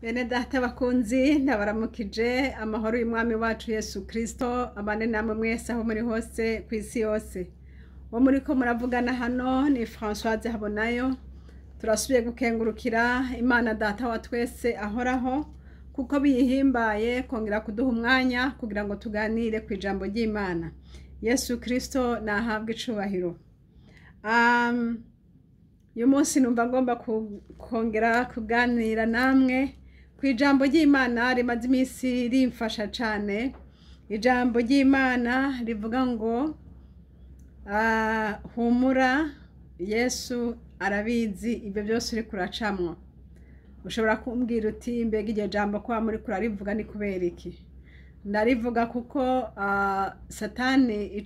Bene data bakunzi ndabaramukije amahoro y'umwami wacu Yesu Kristo abane namwe mwese aho muri hose kw'isi yose. Wo muriko muravugana hano ni Françoise Habonayo. Turasubiye gukengurukira Imana data wa twese ahoraho kuko biyihimbaye kongera kuduha umwanya kugira ngo tuganire ku ijambo ry'Imana. Yesu Kristo nahabwe icubahiro. Uyu munsi numva ngomba kongera kuganira namwe ku ijambo ry'Imana rimaze iminsi rimfasha cyane. Ijambo ry'Imana rivuga ngo humura Yesu arabizi ibyo byose uri kuracamwo. Ushobora kumbwira uti mbega iryo jambo kwa muri kurarivuga ni kubera iki? Ndarivuga kuko Satani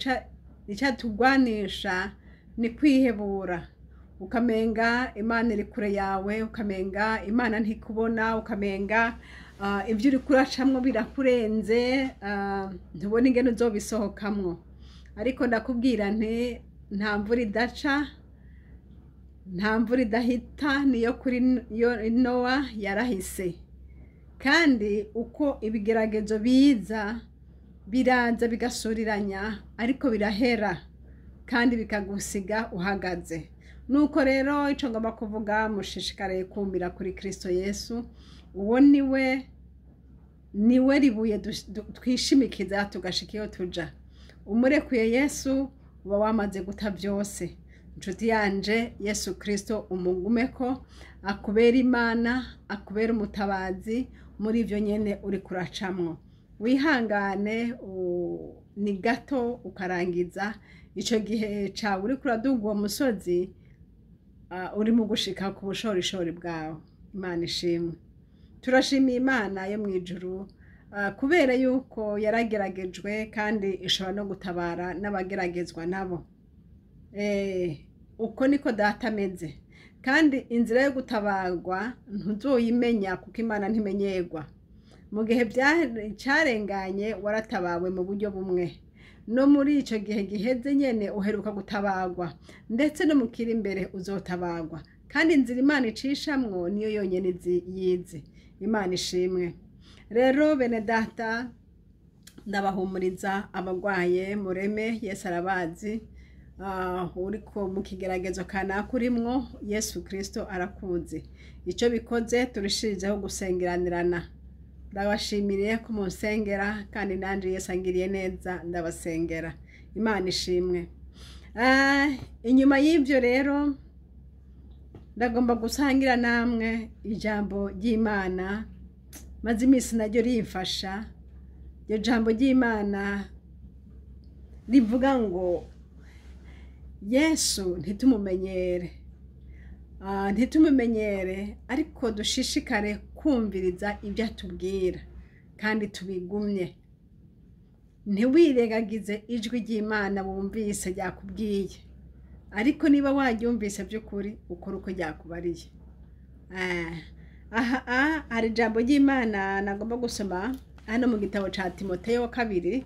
icatugwanisha ni kwihebura, ukamenga Imana iri kure yawe, ukamenga Imana ntikubona, ukamenga ibyo uri kuracamwo birakurenze, ntubona ingene uzobisohokamwo. Ariko ndakubwira nti nta mvura idaca, nta mvura idahita, niyo kuri Nowa yarahise. Kandi uko ibigeragezo biza biraza bigasuriranya ariko birahera kandi bikagusiga uhagaze. Nuko rero ico ngomba kuvuga mushishikare kumira kuri Kristo Yesu. Uwo niwe ribuye twishimikiza tugashika iyo tuja. Umurekuye Yesu uba wamaze guta byose. Inshuti yanje, Yesu Kristo umugumeko, akubera Imana, akubera umutabazi muri ivyo nyene uri kuracamwo. Wihangane ni gato ukarangiza ico gihe cawe uri kuraduga uwo musozi, uri mu gushika ku bushorishori bwawe. Imana ishimwe. Turashimiye Imana yo mwijuru kubera yuko yarageragejwe kandi ishobora no gutabara n'abageragezwa nabo. Uko niko data ameze. Kandi inzira yo gutabarwa ntuzoyimenya kuko Imana ntimenyerwa. Mu gihe cyarenganye waratabawe mu buryo bumwe. No muri ico gihe giheze nyene uheruka gutabarwa, ndetse no mukiri imbere uzotabarwa. Kandi inzira Imana icishamwo niyo yonyene yize. Imana ishimwe. Rero bene data ndabahumuriza abagwaye mureme, Yesu arabazi. Uriko mu kigeragezo kanaka urimwo, Yesu Kristo arakuzi. Ico bikoze turishirizeho gusengeranirana. Ndabashimiriye ko munsengera kandi nanje Yesu angiriye neza ndabasengera. Imana ishimwe. Inyuma y'ivyo rero ndagomba gusangira namwe ijambo ry'Imana maze iminsi naryo rimfasha. Iryo jambo ry'Imana rivuga ngo Yesu ntitumumenyere ariko dushishikare kumviriza ibyo atubwira kandi tubigumye. Ntiwirengagize ijwi ry'Imana wumvise ryakubwiye, ariko niba waryumvise by'ukuri ukora uko ryakubariye. Hari ijambo ry'Imana nagomba gusoma hano mu gitabo ca Timoteyo 2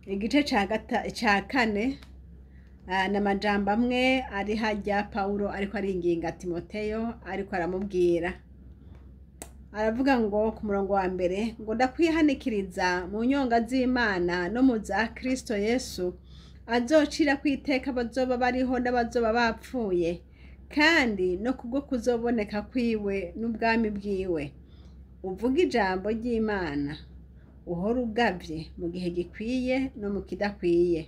igice ca 4. N'amajambo amwe ari hajya Paulo ariko aringinga Timoteyo, ariko aramubwira. Aravuga ngo ku murongo wa mbere ngo ndakwihanikiriza mu nyonga z'Imana no mu za Kristo Yesu azocira kwiteka bazoba bariho n'abazoba bapfuye, kandi no kubwo kuzoboneka kwiwe n'ubwami bwiwe. Uvuga ijambo ry'Imana, uhora ugavye mu gihe gikwiye no mu kidakwiye.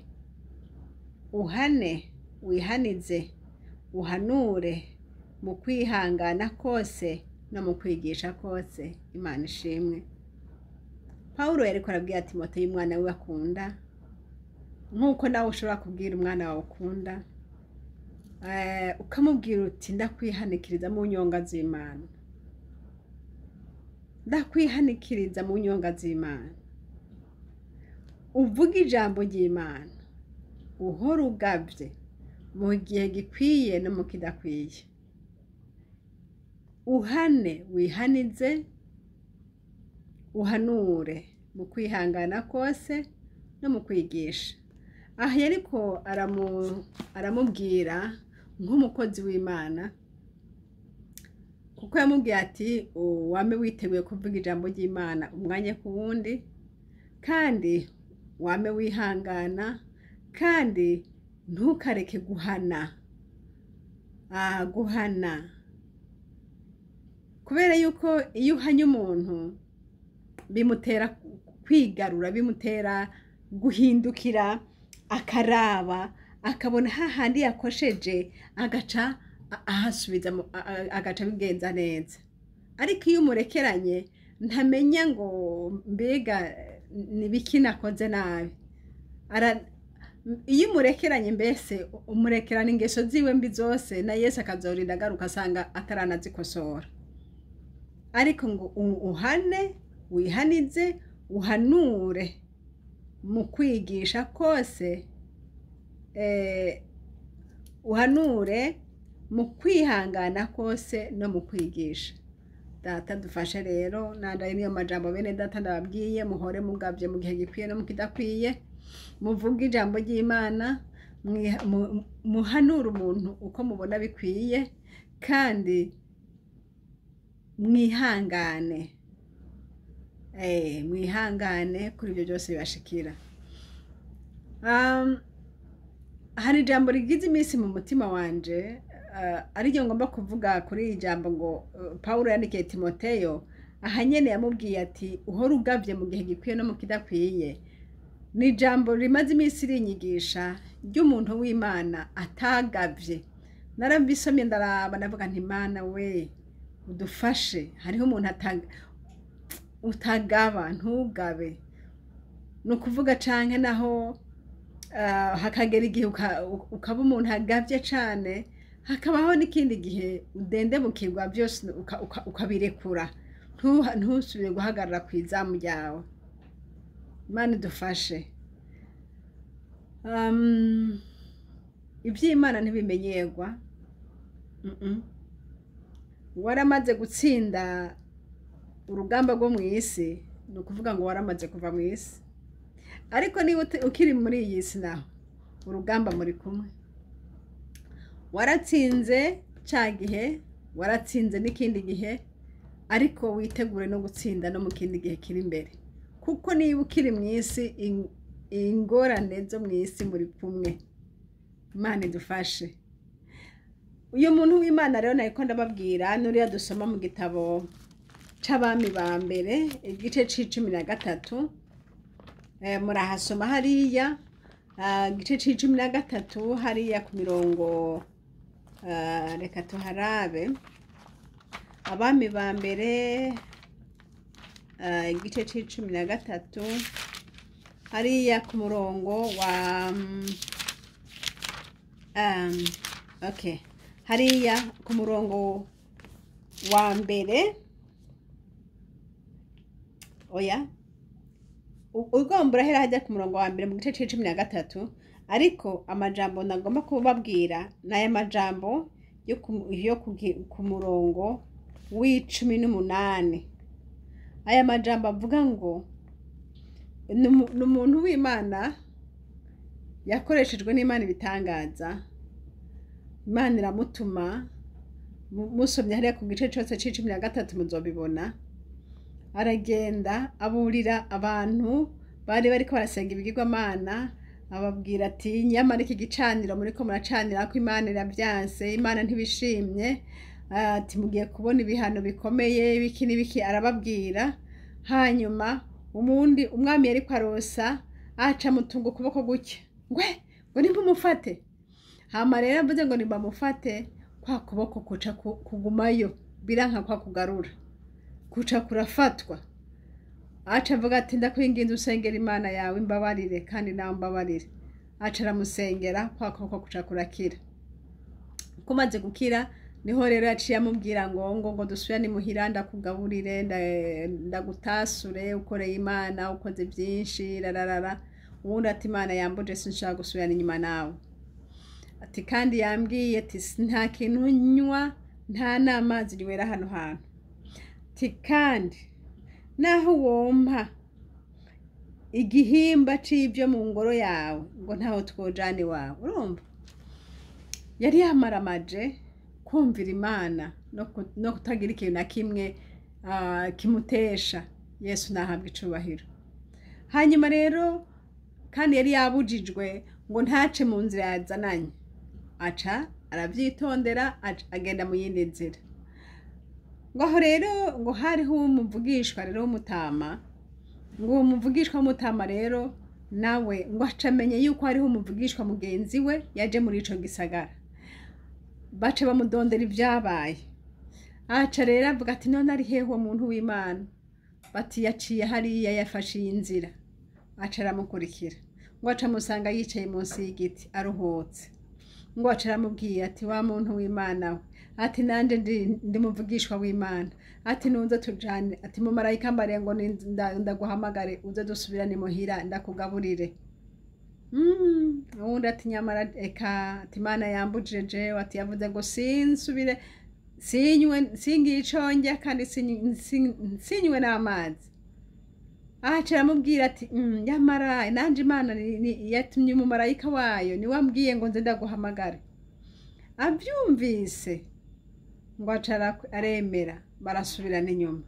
Uhane, wihanize, uhanure mu kwihangana kose no mu kwigisha kose. Imana ishimwe. Paulo yariko arabwira Timoteyo umwana we akunda, nk'uko nawe ushobora kubwira umwana wawe ukunda, ukamubwira uti ndakwihanikiriza mu nyonga z'Imana. Ndakwihanikiriza mu nyonga z'Imana. Uvuga ijambo ry'Imana, uhora ugavye mu gihe gikwiye no mu kidakwiye. Uhane, wihanize, uhanure mu kwihangana kose no mu kwigisha. Aha yariko aramubwira nk'umukozi w'Imana kuko yamubwiye ati wame witeguye kuvuga ijambo ry'Imana umwanya ku wundi, kandi wame wihangana, kandi ntukareke guhana. Guhana kubera yuko iyo uhanye umuntu bimutera kwigarura, bimutera guhindukira, akaraba akabona hahandi yakosheje, agaca ahasubiza, agaca bigenza neza. Ariko iyo umurekeranye ntamenya ngo mbega nibiki nakoze nabi. Iyo umurekeranye mbese umurekerana ingeso ziwe mbi zose, na Yesu akazorinda agaruka asanga ataranazikosora. Ariko ngo uhane, wihanize, uhanure mu kwigisha kose, uhanure mu kwihangana kose no mu kwigisha. Data dufashe rero, nandaye niyo majambo bene data ndababwiye, muhore mugavye mu gihe gikwiye no mu kidakwiye, muvuge ijambo ry'Imana, muhanure umuntu uko mubona bikwiye, kandi mwihangane. Mwihangane kuri ibyo byose bibashikira. Hari ijambo rigize iminsi mu mutima wanje, ariryo ngomba kuvuga kuri iri jambo ngo Pawulo yandikiye Timoteyo, aha nyene yamubwiye ati uhora ugavye mu gihe gikwiye no mu kidakwiye. Ni ijambo rimaze iminsi rinyigisha ry'umuntu w'Imana atagavye. Narabisomye ndaraba ndavuga nti Mana we udufashe, hariho umuntu utagaba, ntugabe. Nukuvuga canke naho hakagera igihe ukaba umuntu agavye cane, hakabaho n'ikindi gihe udendebukirwa byose ukabirekura, ntusubire guhagarara ku izamu ryawe. Imana idufashe. Iby'Imana ntibimenyerwa. Waramaze gutsinda urugamba rwo mu isi, ni ukuvuga ngo waramaze kuva mu isi. Ariko niba ukiri muri iyi si naho urugamba muri kumwe. Waratsinze cya gihe, waratsinze n'ikindi gihe, ariko witegure no gutsinda no mu kindi gihe kiri imbere. Kuko niba ukiri mu isi, ingorane zo mu isi muri kumwe. Imana idufashe. Uyu muntu w'Imana rero nariko ndababwira, nuriya dusoma mu gitabo c'Abami ba mbere igice c'13, murahasoma hariya igice c'13 hariya ku mirongo, reka tuharabe. Abami ba mbere igice c'13 hariya ku murongo wa hariya ku murongo wa mbere, oya ugomba urahera hajya ku murongo wa mbere mu gice c'13. Ariko amajambo nagomba kubabwira n'aya majambo yo ku murongo w'18. Aya majambo avuga ngo n'umuntu w'Imana yakoreshejwe n'Imana ibitangaza. Imana iramutuma, musomye hariya ku gice cyose c'13 muzobibona. Aragenda aburira abantu bari bariko barasenga ibigirwamana, ababwira ati nyamara iki gicaniro muriko muracanira ko Imana iravyanse, Imana ntibishimye, ati mugiye kubona ibihano bikomeye biki n'ibiki arababwira. Hanyuma umwami yariko arosa, aca mutunga ukuboko gutya, ngo nimpumufate. Hama rero mvuze ngo nimbamufate, kwa kuboko kuca kugumayo, biranka kwa kugarura, kuca kurafatwa. Aca avuga ati ndakwinginze usengera Imana yawe imbabarire, kandi nawe mbabarire. Aca aramusengera, kwa kuboko kuca kurakira. Kumaze gukira niho rero yaciye amubwira ngo dusubirane muhira, ndakugaburire, ndagutasure, ukoreye Imana, ukoze byinshi rararara. Ubundi ati Imana yambuje sinshaka gusubirana inyuma nawe. Ati kandi yambwiye ati nta kintu nywa, nta n'amazi nywera hano hantu. Ati kandi naho wompa igihimba c'ivyo mu ngoro yawe, ngo ntaho twojana iwawe. Urumva yari yamaramaje kumvira Imana, no kutagira ikintu na kimwe kimutesha. Yesu nahabwa icubahiro. Hanyuma rero kandi yari yabujijwe ngo ntace mu nzira yazananye, aca aravyitondera agenda mu yindi nzira. Ngo aho rero ngo hariho umuvugishwa rero w'umutama, ngo uwo muvugishwa w'umutama rero nawe ngo acamenye yuko hariho umuvugishwa mugenzi we yaje muri ico gisagara. Baca bamudondera ivyabaye, aca rero avuga ati none ari hehe uwo muntu w'Imana? Bati yaciye hariya yafashe iyi nzira. Aca aramukurikira, ngo aca amusanga yicaye munsi y'igiti aruhutse. Ngo aca aramubwira ati wa muntu w'Imana we, ati nanje ndi muvugishwa w'Imana, ati nunze tujane, ati mu marayika mbare ngo ndaguhamagare uze dusubirane muhira ndakugaburire. Uwundi ati nyamara eka, ati Imana yambujije jewe, ati yavuze ngo sinsubire singiye ico ndya kandi sinywe n'amazi. Aca aramubwira ati nyamara nanje Imana yatumye umumarayika wayo niwe ambwiye ngo nze ndaguhamagare. Avyumvise ngo aca aremera, barasubirana inyuma.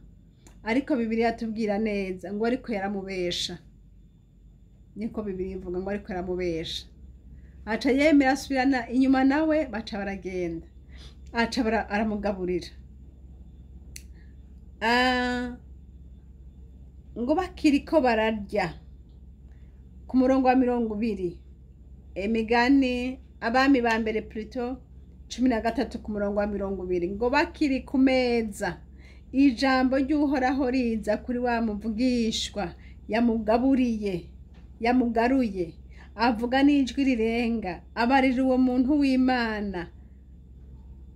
Ariko Bibiliya yatubwira neza ngo ariko yaramubesha, niko Bibiliya ivuga ngo ariko yaramubesha. Aca yemera asubirana inyuma nawe, baca baragenda. Aca aramugaburira. Ngo bakiriko bararya ku murongo wa 20, Imigani Abami ba mbere plutôt 13 ku murongo wa 20, ngo bakiri ku meza ijambo ry'Uhoraho riza kuri wa muvugishwa yamugaruye, avuga n'ijwi rirenga, abarira uwo muntu w'Imana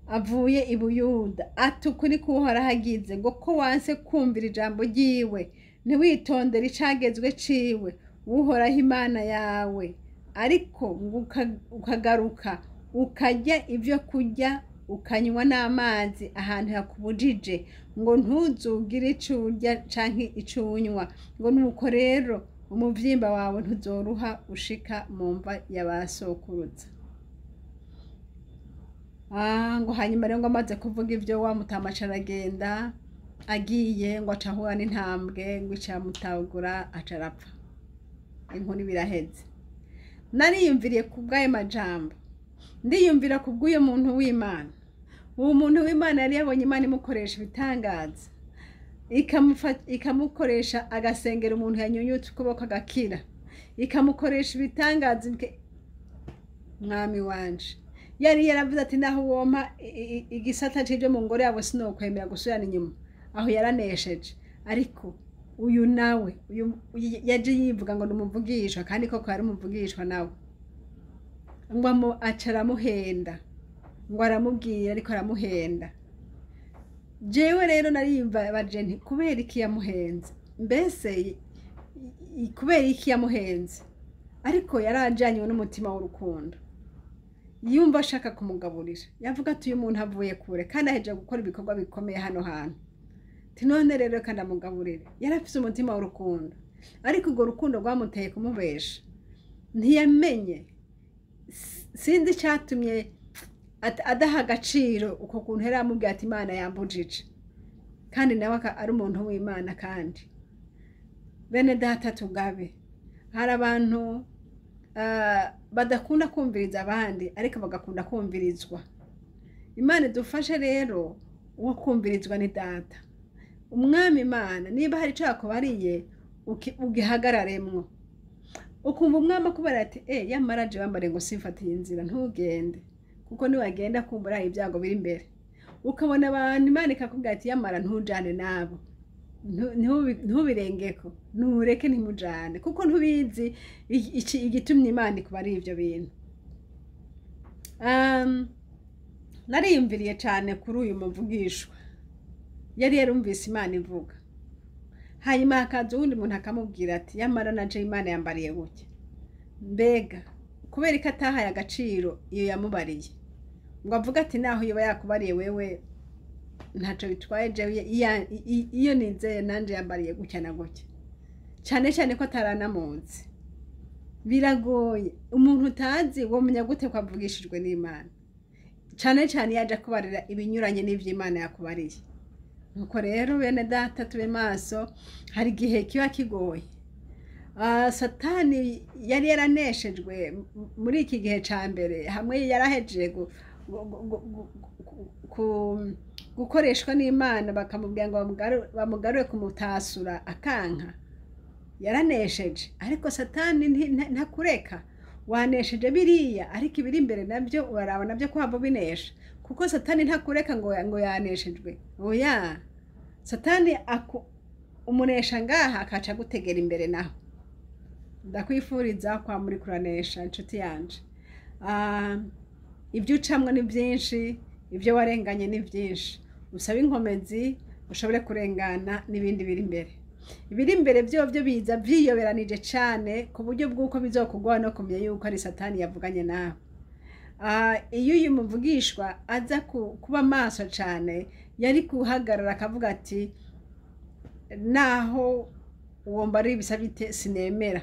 avuye i Buyuda, ati ukuri k'Uhoraho agize ngo ko wanse kumvira ijambo ryiwe, ntiwitondere icagezwe ciwe Uhoraho Imana yawe, ariko ngo ukagaruka ukarya ivyo kurya ukanywa n'amazi ahantu hakubujije, ngo ntuzugire ico urya canke ico unywa, ngo nuko rero umuvyimba wawe ntuzoruha ushika mu mva y'abasokuruza. Ngo hanyuma rero ngo amaze kuvuga ivyo wa mutama aca aragenda, agiye ngo aca ahura n'intambwe ngo icamutagura aca arapfa. Inkuru biraheze. Nariyumviriye ku bw'ayo majambo, ndiyumvira ku bw'uyo muntu w'Imana. Uwo muntu w'Imana yari yabonye Imana imukoresha ibitangaza, ikamukoresha agasengera umuntu yanyunyutse ukuboko agakira, ikamukoresha ibitangaza. Mwami wanje yari yaravuze ati naho wompa igisata c'ivyo mu ngoro yabo sinokwemera gusubirana inyuma. Aho yaranesheje. Ariko uyu nawe yaje yivuga ngo numuvugishwa, kandi koko yari umuvugishwa nawe. Ngo aca aramuhenda, ngo aramubwira ariko aramuhenda. Jewe rero nariyumva baje nti kubera iki yamuhenze, mbese kubera iki yamuhenze? Ariko yarajanywe n'umutima w'urukundo, yumva ashaka kumugaburira. Yavuga ati uyu muntu avuye kure kandi aheje gukora ibikorwa bikomeye hano hantu, none rero kandi amugaburire. Yarafise umutima w'urukundo, ariko urwo rukundo rwamuteye kumubesha. Ntiyamenye, sinzi cyatumye adaha agaciro uko kuntu yari amubwiye ati Imana yambujije, kandi nawe ari umuntu w'Imana. Kandi bene data tugabe, hari abantu badakunda kumviriza abandi ariko bagakunda kumvirizwa. Imana idufashe rero, uwo kumvirizwa ni data umwami Imana. Niba hari ico yakubariye ugihagararemwo, ukumva umwami akubara ati yamara je bambare ngo simfatiye inzira, ntugende, kuko niwagenda kumbura ibyago biri imbere. Ukabona abantu Imana ikakubwira ati yamara ntujane nabo, ntubirengeko, ntureke ntimujane, kuko ntubizi igitumye Imana ikubari ivyo bintu. Nariyumviriye cane kuri uyu muvugishwa, yari yarumvise Imana ivuga. Hanyuma hakaza uwundi muntu akamubwira ati yamara naje Imana yambariye gutya. Mbega kubera ko atahaye agaciro iyo yamubariye, ngo avuga ati naho yoba yakubariye wewe ntaco bitwaye, jewe iyo nizeye nanje yambariye gutya na gutya. Cyane cyane ko ataranamuzi, biragoye. Umuntu utazi womenya gute ko avugishijwe n'Imana? cane cane yaje kubarira ibinyuranye n'ivy'Imana yakubariye. Nuko rero bene data tube maso, hari igihe kiba kigoye. Satani yari yaraneshejwe muri iki gihe ca mbere, hamwe yarahejeje gukoreshwa n'Imana bakamubwira ngo bamugarure kumutasura akanka. Yaranesheje, ariko Satani ntakureka. Wanesheje biriya, ariko ibiri imbere nabyo uraraba nabyo ko hava binesha, kuko Satani ntakureka ngo yaneshejwe. Oya, Satani umunesha ngaha akaca gutegera imbere naho. Ndakwifuriza kwa muri kuranesha inshuti yanje. Ibyo ucamwe ni byinshi, ibyo warenganye ni byinshi. Usaba inkomezi ushobore kurengana n'ibindi biri imbere. Ibiri imbere byo biza vyiyoberanije cane ku buryo bw'uko bizokugwa no kumenya yuko ari Satani yavuganye nawe. Iyo uyu muvugishwa aza kuba maso cane, yari kuhagarara akavuga ati naho uwo mbari bisabite sinemera,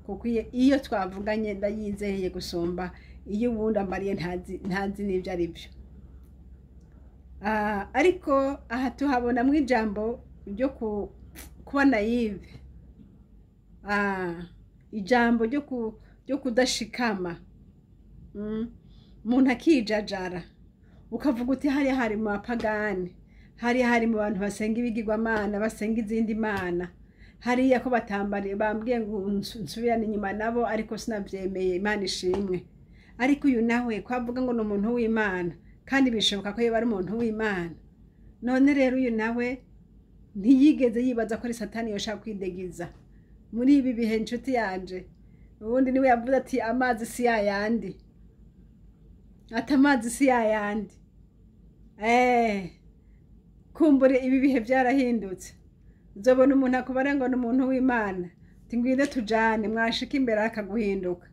kuko iyo twavuganye ndayizeye gusumba iyo ubundi ambariye ntazi n'ibyo ari byo. Ariko aha tuhabona mu ijambo ryo kuba naive, ijambo ryo kudashikama, umuntu akijajara ukavuga uti hariya hari mu bapagani, hariya hari mu bantu basenga ibigirwamana, basenga izindi mana, hariya ko batambariye bambwiye ngo nsubirane inyuma nabo, ariko sinavyemeye, Imana ishimwe. Ariko uyu nawe kwavuga ngo ni umuntu w'Imana, kandi bishoboka ko yaba ari umuntu w'Imana. None rero uyu nawe ntiyigeze yibaza ko ari Satani yoshaka kwidegiza muri ibi bihe inshuti yanje. Ubundi niwe yavuze ati amazi si yayandi, ati amazi si yayandi. Kumbure ibi bihe byarahindutse, uzobona umuntu akubara ngo ni umuntu w'Imana, ati ngwide tujane, mwashika imbere akaguhinduka.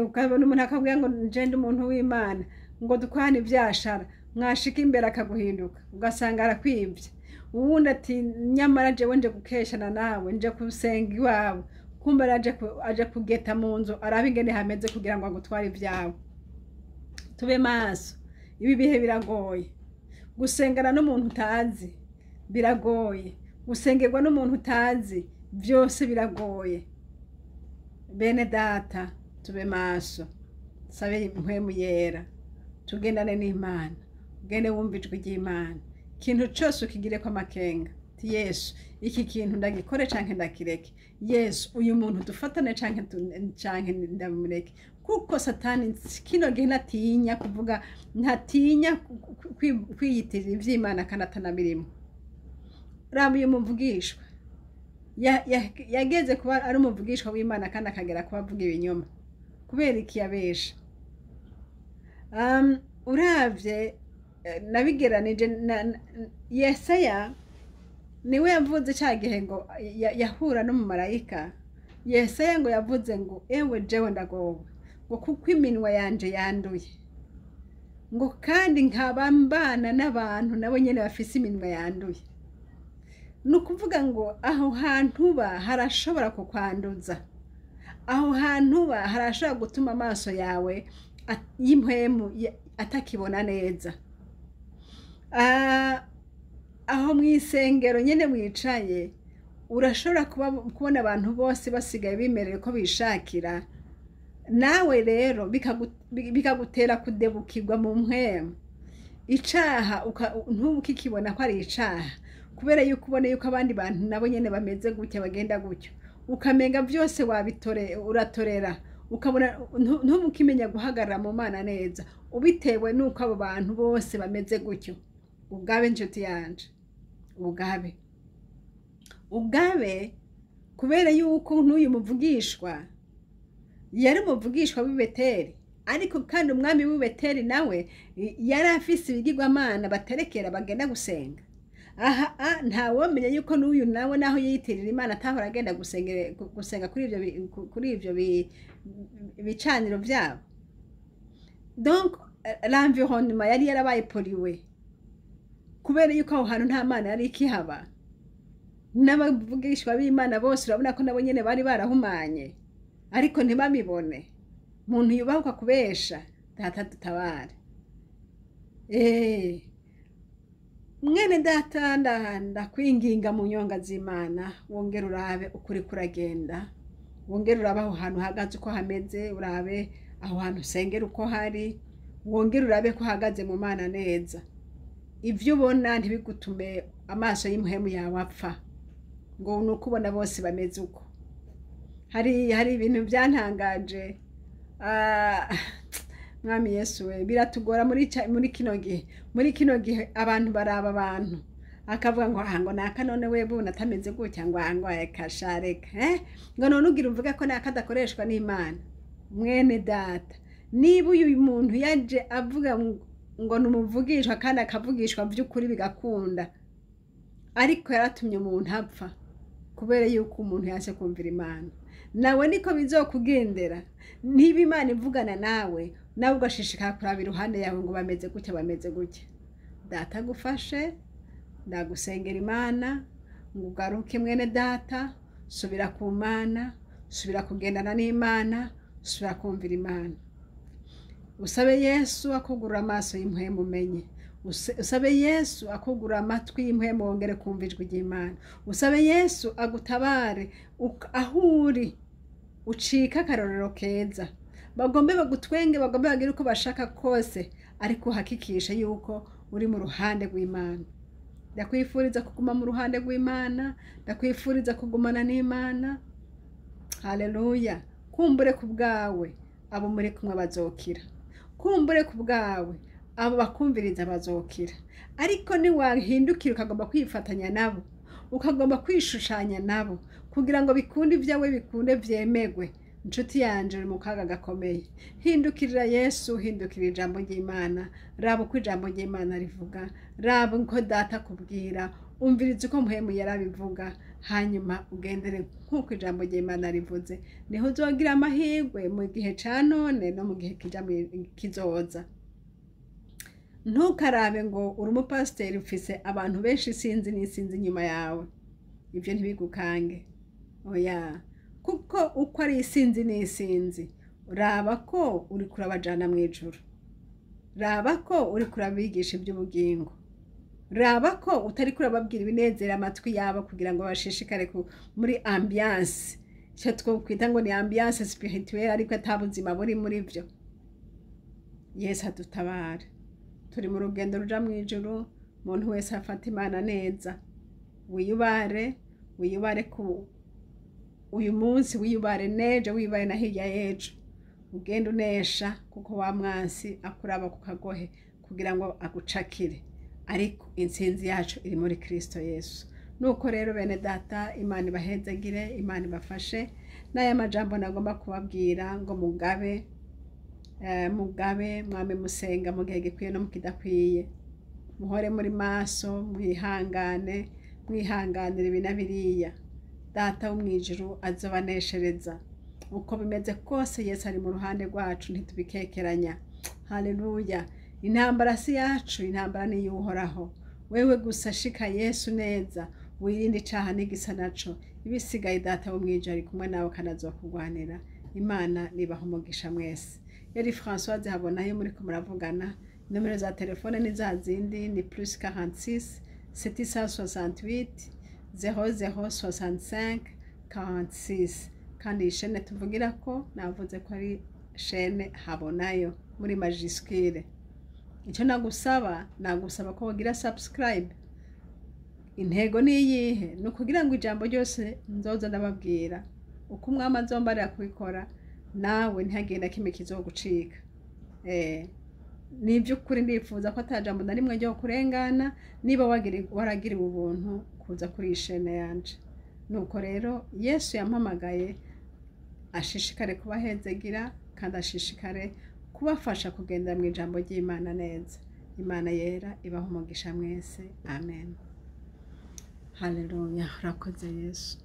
Ukabona umuntu akabwira ngo njende umuntu w'Imana, ngo dukwane ivyashara, mwashika imbere akaguhinduka, ugasanga arakwivye. Uwundi ati nyamara jewe nje gukeshana nawe, nje kusenga iwawe, kumbe aje kugeta mu nzu arabe ingene hameze kugira ngo agutware ivyawe. Tube maso, ibi bihe biragoye. Gusengana n'umuntu utazi biragoye, gusengerwa n'umuntu utazi byose biragoye. Bene data tube maso, sabe impwemu yera, tugendane n'Imana, ugende wumva ijwi ry'Imana. Ikintu cyose ukigire ko amakenga, ti Yesu iki kintu ndagikore canke ndakireke, Yesu uyu muntu dufatane canke ndamureke. Kuko Satani kino gihe natinya kuvuga, ntatinya kwiyitirira ivy'Imana kandi atanabirimo. Raba uyu muvugishwa yageze kuba ari umuvugishwa w'Imana kandi akagera kuba avuga ibinyoma, kubera iki yabesha. Uravye nabigeranije Yesaya niwe yavuze cya gihe ngo yahura no mu marayika. Yesaya ngo yavuze ngo ewe jewe ndagowe, ngo kuko iminwa yanje yanduye, ngo kandi nkabambana n'abantu nabo nyene bafise iminwa yanduye. Nukuvuga ngo aho hantu ba harashobora kukwanduza, aho hantu ba harashobora gutuma amaso yawe y'impwemu atakibona neza. Aho mwisengero nyene mwicaye urashobora kubona abantu bose basigaye bimereye ko bishakira, nawe rero bikagutera kudebukirwa mu mpwemu. Icaha ntubukikibona ko ari icaha, kubera yuko ubone yuko abandi bantu nabo nyene bameze gutya bagenda gutyo, ukamenga byose uratorera, ukabona ntubukimenya guhagarara mu Mana neza, ubitewe nuko abo bantu bose bameze gutyo. Ugabe inshuti yanje, ugabe kubera yuko n'uyu muvugishwa yari umuvugishwa w'i Beteli, ariko kandi umwami w'i Beteli nawe yari afise ibigirwamana baterekera bagenda gusenga. Ntawomenya yuko n'uyu nawe naho yiyitirira Imana atahora agenda gusenga kuri ivyo bicaniro vyabo. Donc l'environnement yari yarabaye poliwe, kubera yuko aho hantu nta Mana yari ikihaba. N'abavugishwa b'Imana bose urabona ko nabo nyene bari barahumanye, ariko ntibamibone. Muntu yubahuka kubesha, data dutabare. mwene data ndakwinginga mu nyonga z'Imana wongere urabe ukuri kuragenda, wongere urabe aho hantu hagaze uko hameze, urabe aho hantu usengera uko hari, wongere urabe ko hagaze mu Mana neza. Ivyo ubona ntibigutume amaso y'impuhemu yawe apfa ngo nuko ubona bose bameze uko. Hari ibintu byantangaje, Mwami Yesu we, biratugora muri kino gihe abantu baraba abantu akavuga ngo naka none wewe natameze gutya ngo akashareka ngo none ugira uvuga ko naka dakoreshwa n'Imana. Mwene data, niba uyu muntu yaje avuga ngo numuvugishwa kandi akavugishwa by'ukuri bigakunda, ariko yaratumye umuntu apfa kubera yuko umuntu yase kumvira Imana, nawe niko bizokugendera. Niba Imana ivugana nawe ugashishikara kuraba iruhande yawe ngo bameze gutya. Data agufashe, ndagusengera Imana ngo ugaruke mwene data, subira ku Mana, subira kugendana n'Imana, subira kumvira Imana. Usabe Yesu akugurura amaso y'impuhemu umenye, usabe Yesu akugurura amatwi y'impuhemu wongere kumva ijwi ry'Imana, usabe Yesu agutabare aho uri ucika akarorero keza. Bagombe bagutwenge, bagombe bagire uko bashaka kose, ariko uhakikishe yuko uri mu ruhande rw'Imana. Ndakwifuriza kuguma mu ruhande rw'Imana, ndakwifuriza kugumana n'Imana. Haleluya. Kumbure ku bwawe abo muri kumwe bazokira, kumbure ku bwawe abo bakumviriza bazokira, ariko niwahindukira ukagomba kwifatanya nabo, ukagomba kwishushanya nabo kugira ngo bikunde ibyawe bikunde vyemegwe, inshuti yanje uri mu kaga gakomeye. Hindukirira Yesu, hindukirira ijambo ry'Imana, raba uko ijambo ry'Imana rivuga, raba uko Data akubwira, umviriza uko muhemu yarabivuga, hanyuma ugendere nk'uko ijambo ry'Imana rivuze. Niho uzogira amahirwe mu gihe ca none no mu gihe kizoza. Ntukarabe ngo uri umupasiteri ufise abantu benshi sinzi n'isinzi inyuma yawe, ibyo ntibigukange. Oya, kuko uko ari isinzi n'isinzi, raba ko uri kurabajana mu ijuru, raba ko uri kurabigisha iby'ubugingo, raba ko utari kurababwira ibinezera amatwi yabo kugira ngo bashishikare muri ambiance, cyo twokwita ngo ni ambiance spirituelle, ariko atabuzima buri muri byo. Yesu adutabare. Turi mu rugendo ruja mu ijuru, umuntu wese afata Imana neza. Wiyubare ku uyu munsi, wiyubare nejo, wiyubare na hirya y'ejo. Ugenda unesha kuko wa mwansi akuraba ku kagohe kugira ngo agucakire, ariko intsinzi yacu iri muri Kristo Yesu. Nuko rero bene data, Imana ibahezagire, Imana ibafashe. N'aya majambo nagomba kubabwira ngo mugabe mwame musenga mu gihe gikwiye no mu kidakwiye, muhore muri maso, mwihanganire ibi na biriya. Data wo mwijuru azobaneshereza. Uko bimeze kose Yesu ari mu ruhande rwacu, ntitubikekeranya. Haleluya. Intambara si yacu, intambara ni y'Uhoraho. Wewe gusa shika Yesu neza, wirinde icaha n'igisa naco. Ibisigaye Data wo mwijuru ari kumwe nawe kandi azokugwanira. Imana nibaha umugisha mwese. Yari Françoise Habonayo muri ko muravugana. Nomero za telefone ni za zindi, ni +46 768 0065 46. Kandi ishene tuvugira ko navuze ko ari shene Habonayo muri majuscule. Icyo nagusaba ko wagira subscribe. Intego ni iyihe? No kugira ngo ijambo ryose nzoza ndababwira uko umwami azombarira kubikora, nawe ntihagenda kimwe kizogucika. Ni iby'ukuri ndifuza ko atajambo na rimwe ryo kurengana, niba waragiriwe ubuntu kuza kuri ishene yanje. Nuko rero Yesu yampamagaye ashishikare kubahezegira kandi ashishikare kubafasha kugendera mu ijambo ry'Imana neza. Imana yera ibaha umugisha mwese. Amen. Haleluya. Urakoze Yesu.